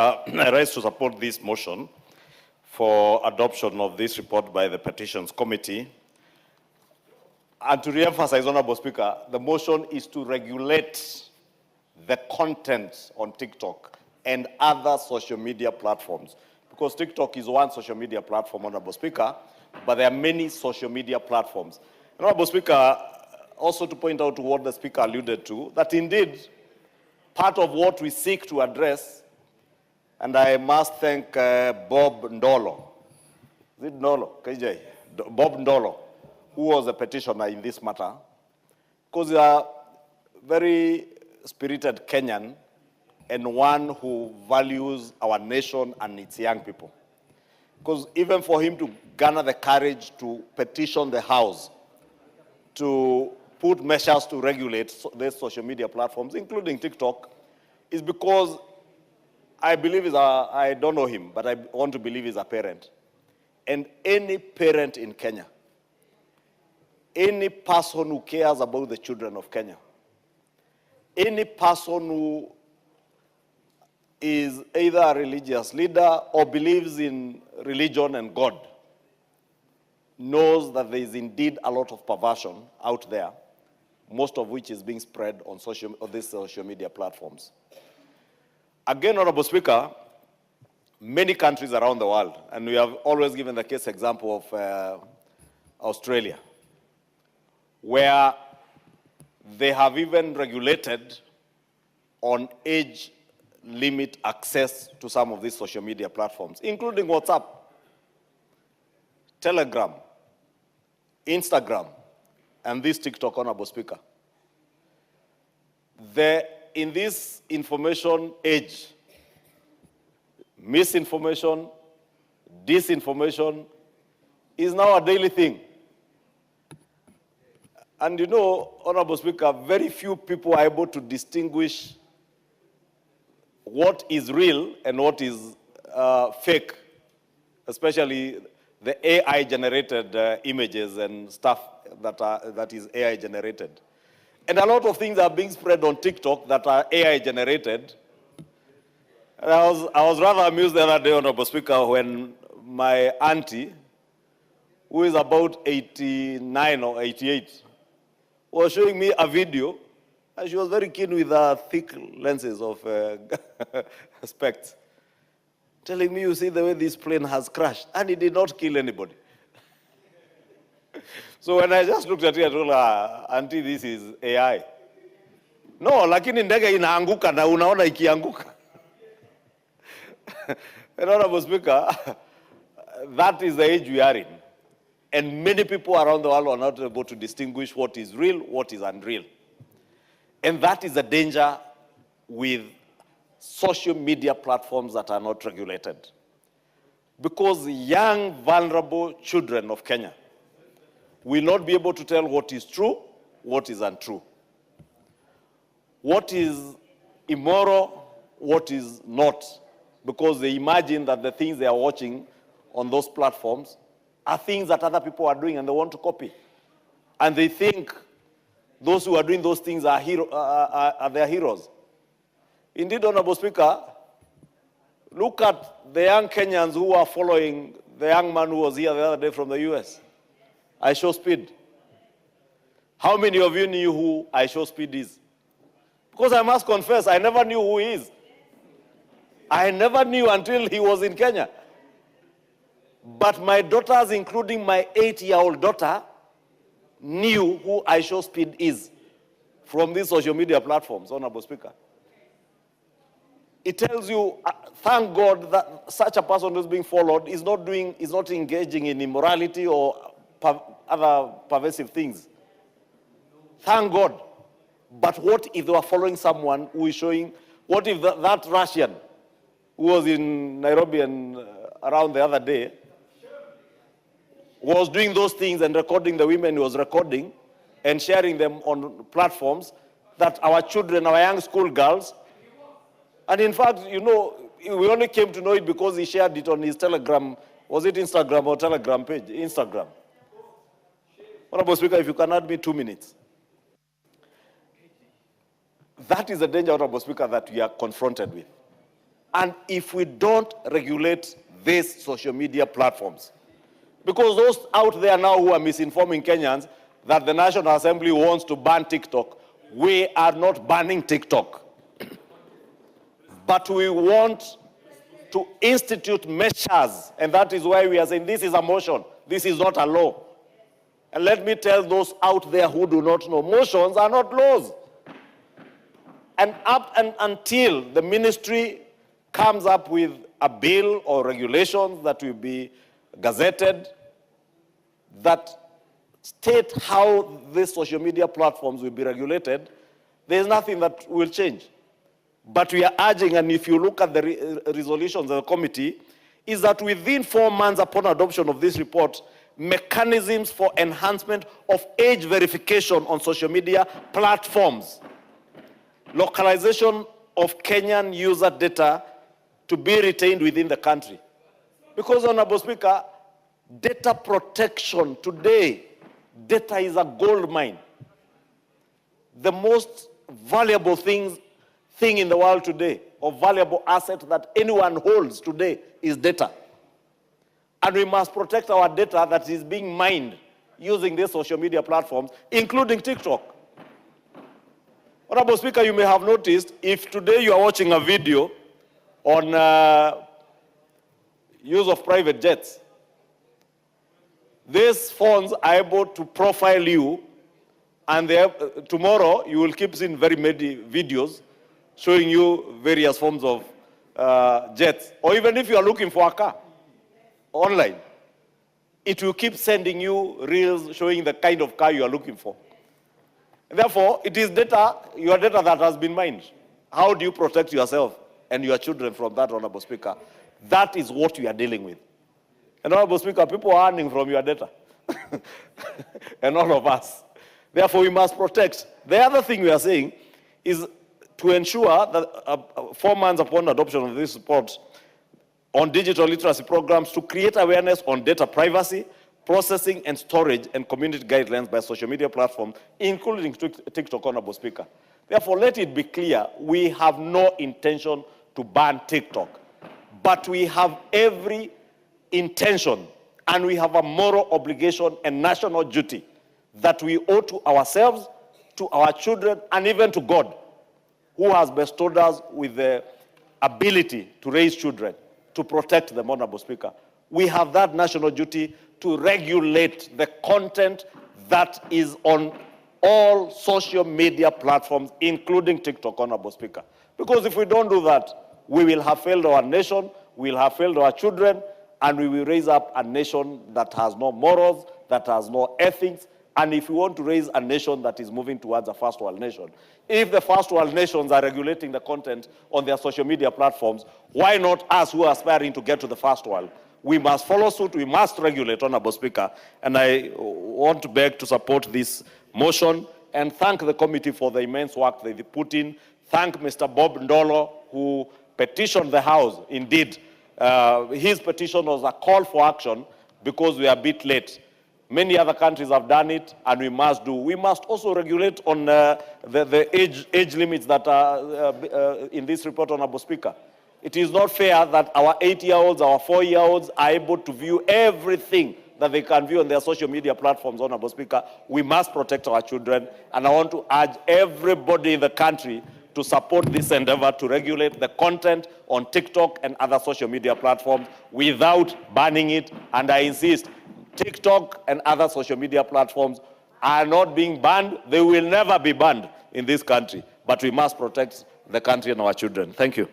I rise to support this motion for adoption of this report by the Petitions Committee. And to re-emphasize, Honorable Speaker, the motion is to regulate the content on TikTok and other social media platforms. Because TikTok is one social media platform, Honorable Speaker, but there are many social media platforms. Honorable Speaker, also to point out to what the Speaker alluded to, that indeed part of what we seek to address, and I must thank Bob Ndolo. Is it Ndolo? KJ? Bob Ndolo, who was a petitioner in this matter, because he's a very spirited Kenyan and one who values our nation and its young people. Because even for him to garner the courage to petition the House to put measures to regulate these social media platforms, including TikTok, is because I believe I don't know him, but I want to believe he's a parent. And any parent in Kenya, any person who cares about the children of Kenya, any person who is either a religious leader or believes in religion and God, knows that there is indeed a lot of perversion out there, most of which is being spread on these social media platforms. Again, Honorable Speaker, many countries around the world, and we have always given the case example of Australia, where they have even regulated on age limit access to some of these social media platforms, including WhatsApp, Telegram, Instagram, and this TikTok, Honorable Speaker. In this information age, misinformation, disinformation is now a daily thing. And you know, Honorable Speaker, very few people are able to distinguish what is real and what is fake, especially the AI-generated images and stuff that is AI-generated. And a lot of things are being spread on TikTok that are AI-generated. And I was rather amused the other day, Honorable Speaker, when my auntie, who is about 89 or 88, was showing me a video, and she was very keen with thick lenses of specs, telling me, you see the way this plane has crashed, and it did not kill anybody. So when I just looked at it, I told her, Auntie, this is AI. No, lakini ndege inaanguka na unaona ikianguka. And Honorable Speaker, that is the age we are in. And many people around the world are not able to distinguish what is real, what is unreal. And that is a danger with social media platforms that are not regulated. Because young, vulnerable children of Kenya will not be able to tell what is true, what is untrue. What is immoral, what is not. Because they imagine that the things they are watching on those platforms are things that other people are doing and they want to copy. And they think those who are doing those things are their heroes. Indeed, Honorable Speaker, look at the young Kenyans who are following the young man who was here the other day from the US. I Show Speed. How many of you knew who I Show Speed is? Because I must confess, I never knew who he is. I never knew until he was in Kenya. But my daughters, including my 8-year-old daughter, knew who I Show Speed is from these social media platforms, Honorable Speaker. It tells you, thank God that such a person who's being followed is not engaging in immorality or other pervasive things. Thank God. But what if they were following someone who is showing, what if that Russian who was in Nairobi and around the other day was doing those things and recording the women he was recording and sharing them on platforms that our children, our young school girls, and in fact, you know, we only came to know it because he shared it on his Telegram, was it Instagram or Telegram page? Instagram. Honorable Speaker, if you can add me 2 minutes. That is the danger, Honorable Speaker, that we are confronted with. And if we don't regulate these social media platforms, because those out there now who are misinforming Kenyans that the National Assembly wants to ban TikTok, we are not banning TikTok. But we want to institute measures, and that is why we are saying this is a motion, this is not a law. And let me tell those out there who do not know, motions are not laws. And up and until the ministry comes up with a bill or regulations that will be gazetted that state how these social media platforms will be regulated, there is nothing that will change. But we are urging, and if you look at the resolutions of the committee, is that within 4 months upon adoption of this report, mechanisms for enhancement of age verification on social media platforms, localization of Kenyan user data to be retained within the country. Because, Honorable Speaker, data protection today, data is a gold mine. The most valuable thing in the world today, or valuable asset that anyone holds today, is data. And we must protect our data that is being mined using these social media platforms, including TikTok. Honorable Speaker, you may have noticed, if today you are watching a video on use of private jets, these phones are able to profile you, and tomorrow you will keep seeing very many videos showing you various forms of jets. Or even if you are looking for a car online, it will keep sending you reels showing the kind of car you are looking for. Therefore, it is data, your data that has been mined. How do you protect yourself and your children from that, Honorable Speaker? That is what we are dealing with. And Honorable Speaker, people are earning from your data. And all of us. Therefore, we must protect. The other thing we are saying is to ensure that 4 months upon adoption of this report on digital literacy programs to create awareness on data privacy, processing and storage, and community guidelines by social media platforms, including TikTok, Honorable Speaker. Therefore, let it be clear, we have no intention to ban TikTok, but we have every intention, and we have a moral obligation and national duty that we owe to ourselves, to our children, and even to God, who has bestowed us with the ability to raise children, to protect them, Honorable Speaker. We have that national duty to regulate the content that is on all social media platforms, including TikTok, Honorable Speaker. Because if we don't do that, we will have failed our nation, we will have failed our children, and we will raise up a nation that has no morals, that has no ethics. And if we want to raise a nation that is moving towards a first world nation, if the first world nations are regulating the content on their social media platforms, why not us who are aspiring to get to the first world? We must follow suit, we must regulate, Honorable Speaker. And I want to beg to support this motion and thank the committee for the immense work they put in. Thank Mr. Bob Ndolo, who petitioned the House. Indeed, his petition was a call for action because we are a bit late. Many other countries have done it, and we must do. We must also regulate on the age limits that are in this report, Honorable Speaker. It is not fair that our 8-year-olds, our 4-year-olds are able to view everything that they can view on their social media platforms, Honorable Speaker. We must protect our children, and I want to urge everybody in the country to support this endeavor to regulate the content on TikTok and other social media platforms without banning it. And I insist, TikTok and other social media platforms are not being banned. They will never be banned in this country. But we must protect the country and our children. Thank you.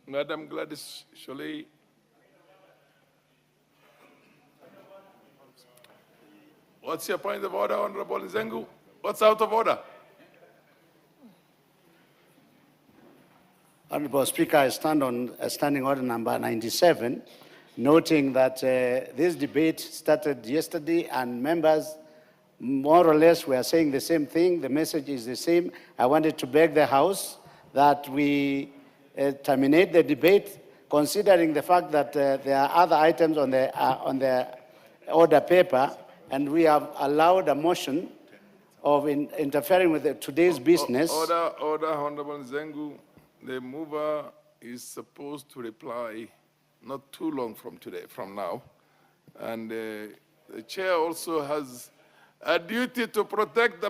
Madam Gladys Sholei. What's your point of order, Honorable Nzengu? What's out of order? Honorable Speaker, I stand on standing order number 97, noting that this debate started yesterday and members more or less were saying the same thing. The message is the same. I wanted to beg the House that we terminate the debate, considering the fact that there are other items on the order paper, and we have allowed a motion of interfering with today's business. Order, Honorable Zengu. The mover is supposed to reply not too long from now. And the chair also has a duty to protect the